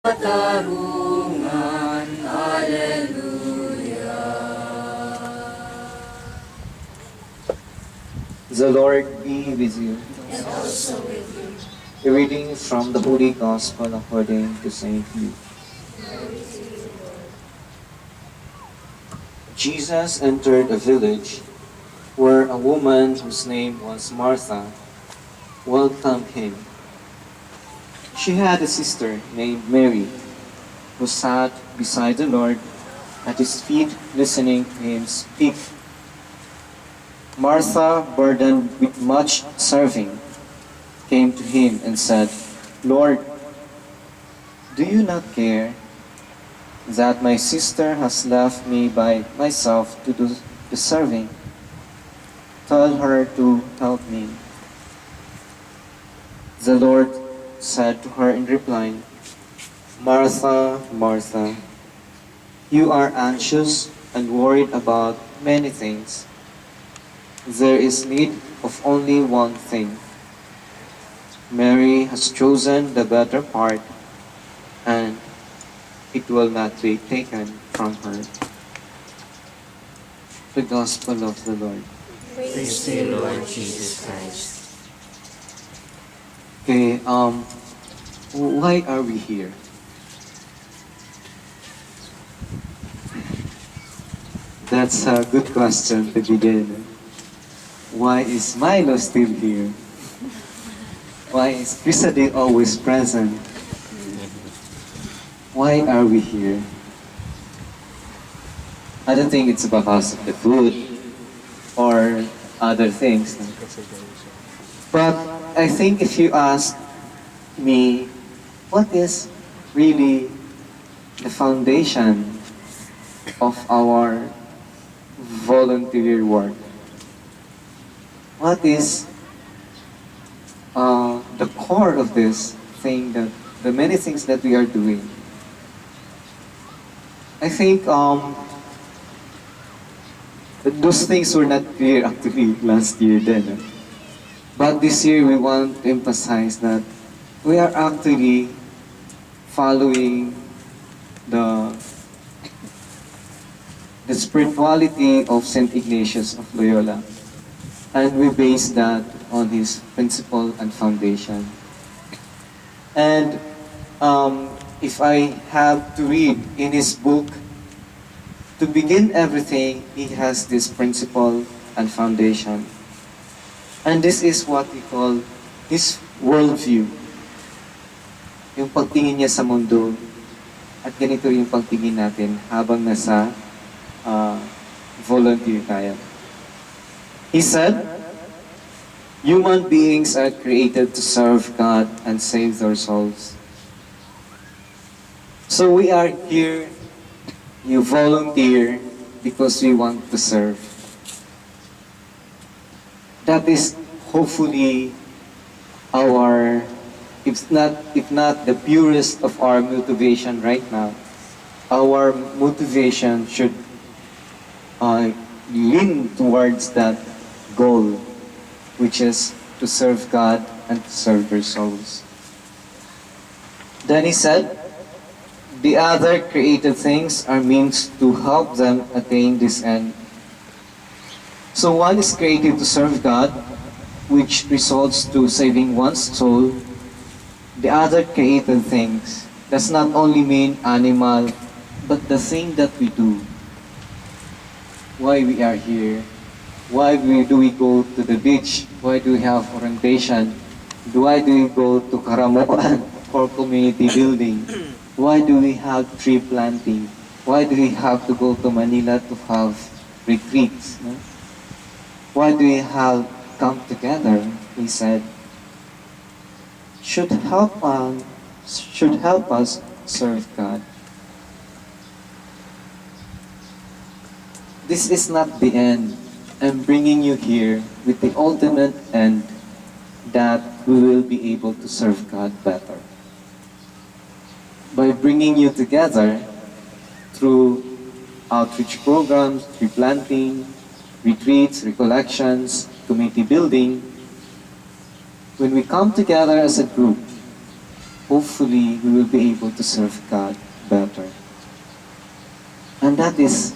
katarungan. Alleluia. The Lord be with you. And also with you. A reading from the Holy Gospel according to Saint Luke. Jesus entered a village where a woman whose name was Martha welcomed him. She had a sister named Mary who sat beside the Lord at his feet listening to him speak. Martha, burdened with much serving, came to him and said, "Lord, do you not care that my sister has left me by myself to do the serving? Tell her to help me." The Lord said to her in reply, "Martha, Martha, you are anxious and worried about many things. There is need of only one thing. Mary has chosen the better part, and it will not be taken from her." The Gospel of the Lord. Praise to you, Lord Jesus Christ. Okay, why are we here? That's a good question to begin. Why is Milo still here? Why is Chrisade always present? Why are we here? I don't think it's because of the food or other things. But I think if you ask me, what is really the foundation of our volunteer work? What is the core of this thing, that the many things that we are doing? I think those things were not clear actually last year then. But this year we want to emphasize that we are actually following the spirituality of Saint Ignatius of Loyola, and we base that on his principle and foundation. And if I have to read in his book, to begin everything, he has this principle and foundation. And this is what we call his worldview. Yung pagtingin niya sa mundo, at ganito yung pagtingin natin habang nasa volunteer tayo. He said, "Human beings are created to serve God and save their souls." So we are here, you volunteer because we want to serve. That is hopefully our, if not the purest of our motivation right now. Our motivation should lean towards that goal, which is to serve God and to serve their souls. Then he said, "The other created things are means to help them attain this end." So one is created to serve God, which results to saving one's soul. The other created things does not only mean animal, but the thing that we do. Why we are here? Why do we go to the beach? Why do we have orientation? Why do we go to Karamoan for community building? Why do we have tree planting? Why do we have to go to Manila to have retreats? No? Why do we have come together? He said, should help us serve God. This is not the end. I'm bringing you here with the ultimate end, that we will be able to serve God better. By bringing you together through outreach programs, tree planting, retreats, recollections, community building, when we come together as a group, hopefully we will be able to serve God better. And that is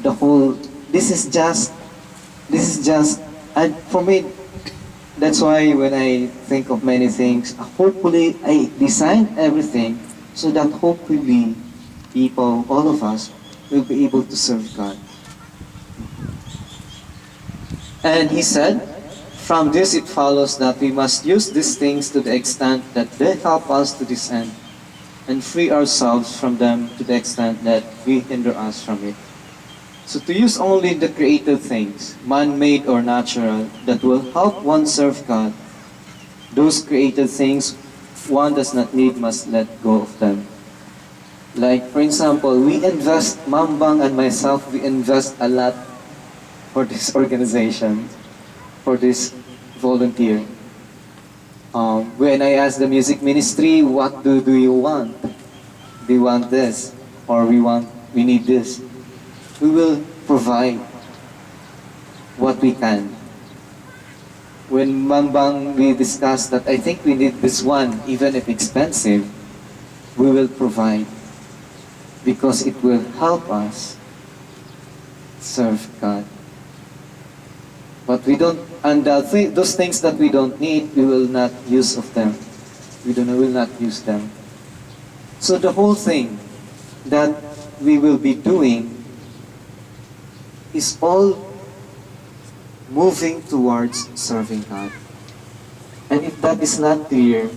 the whole, this is just, and for me, that's why when I think of many things, hopefully I designed everything so that hopefully people, all of us, will be able to serve God. And he said, from this it follows that we must use these things to the extent that they help us to this end, and free ourselves from them to the extent that we hinder us from it. So to use only the created things, man-made or natural, that will help one serve God, those created things one does not need must let go of them. Like for example, we invest, Mambang and myself, we invest a lot for this organization, for this volunteer. When I asked the music ministry, what do you want? They want this, or we need this. We will provide what we can. When Mambang, we discussed that I think we need this one, even if expensive, we will provide because it will help us serve God. But we don't, and those things that we don't need, we will not use of them. We will not use them. So the whole thing that we will be doing is all moving towards serving God. And if that is not clear,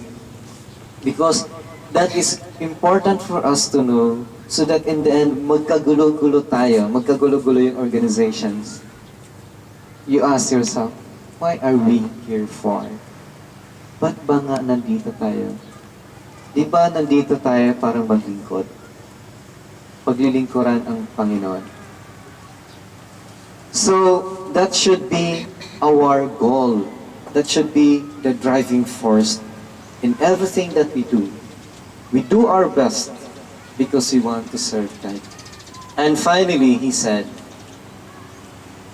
because that is important for us to know, so that in the end, magkagulo-gulo tayo, magkagulo-gulo yung organizations. You ask yourself, why are we here for? Ba't ba nga nandito tayo? Di ba nandito tayo para maglingkod? Paglilingkuran ang Panginoon. So, that should be our goal. That should be the driving force in everything that we do. We do our best because we want to serve God. And finally, he said,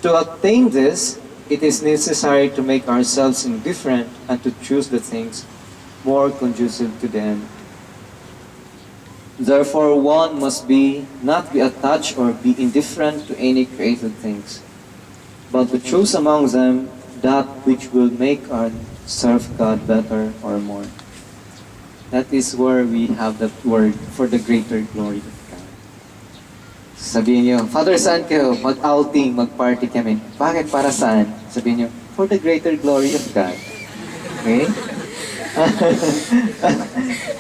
to attain this, it is necessary to make ourselves indifferent and to choose the things more conducive to them. Therefore, one must not be attached or be indifferent to any created things, but to choose among them that which will make us serve God better or more. That is where we have that word for the greater glory of God. Sabihin niyo, Father, saan kayo? Mag-outing, mag-party kami. Bakit? Para saan? Sabihin niyo, for the greater glory of God. Okay?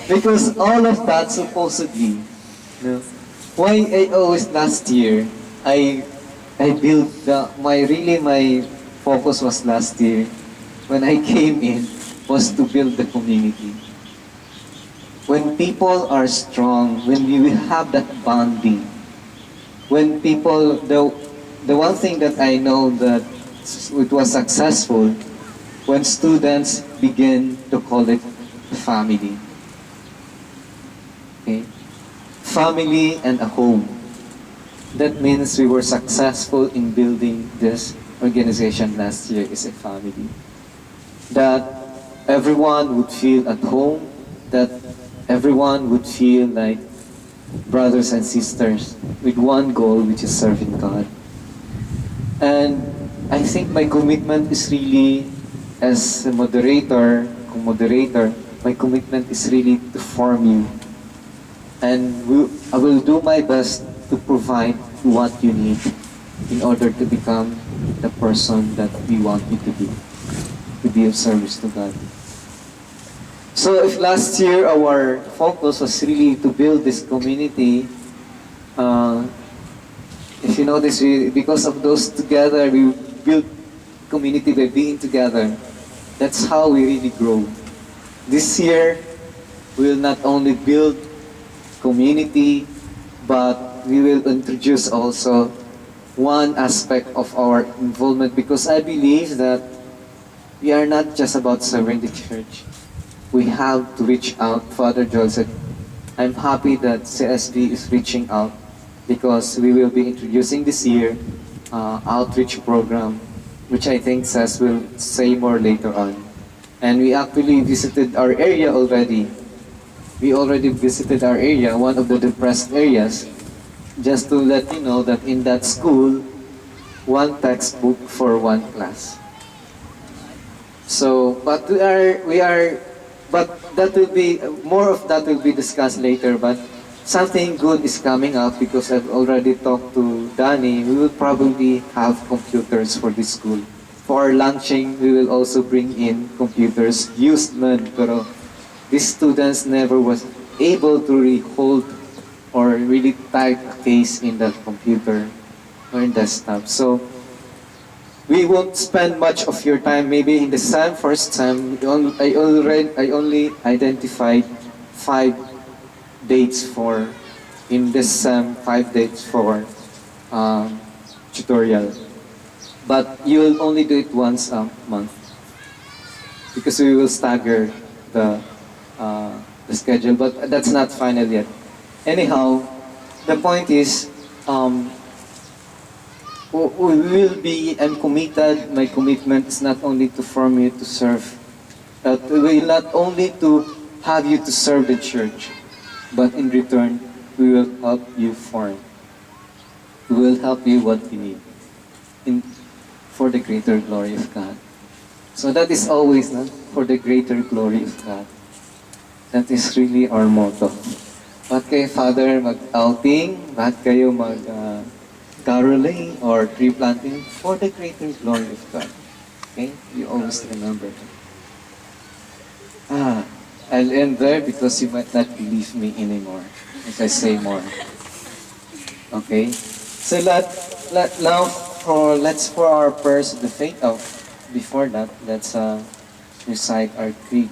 Because all of that supposedly, why I always last year, I built my focus was last year when I came in was to build the community. When people are strong, when we will have that bonding, when people, the one thing that I know that it was successful, when students begin to call it family. Okay? Family and a home. That means we were successful in building this organization last year is a family. That everyone would feel at home, that everyone would feel like brothers and sisters with one goal, which is serving God. And I think my commitment is really, as a moderator, my commitment is really to form you. And I will do my best to provide what you need in order to become the person that we want you to be of service to God. So if last year our focus was really to build this community, if you notice, because of those together, we build community by being together. That's how we really grow. This year, we will not only build community, but we will introduce also one aspect of our involvement, because I believe that we are not just about serving the church. We have to reach out. Father Joel said, I'm happy that CSV is reaching out because we will be introducing this year outreach program, which I think Seth will say more later on. And we actually visited our area already. we already visited our area, one of the depressed areas, just to let you know that in that school, one textbook for one class. So, but that will be, more of that will be discussed later, but something good is coming up because I've already talked to Danny. We will probably have computers for this school. For our lunching, we will also bring in computers, used man, pero these students never was able to really hold or really type a case in that computer or in desktop. So we won't spend much of your time. Maybe in the first time, I only identified 5 dates for, in this 5 dates for tutorial. But you will only do it once a month because we will stagger the schedule. But that's not final yet. Anyhow, the point is, we will be, I'm committed, my commitment is not only to form you to serve, we will not only to have you to serve the church, but in return, we will help you form. We will help you what you need for the greater glory of God. So that is always for the greater glory of God. That is really our motto. Bakit kayo, Father, mag-outing? Bakit kayo caroling or tree planting? For the greater glory of God. Okay? You always remember that. I'll end there because you might not believe me anymore if I say more. Okay? So let's for our prayers of the faith. Before that, let's recite our creed.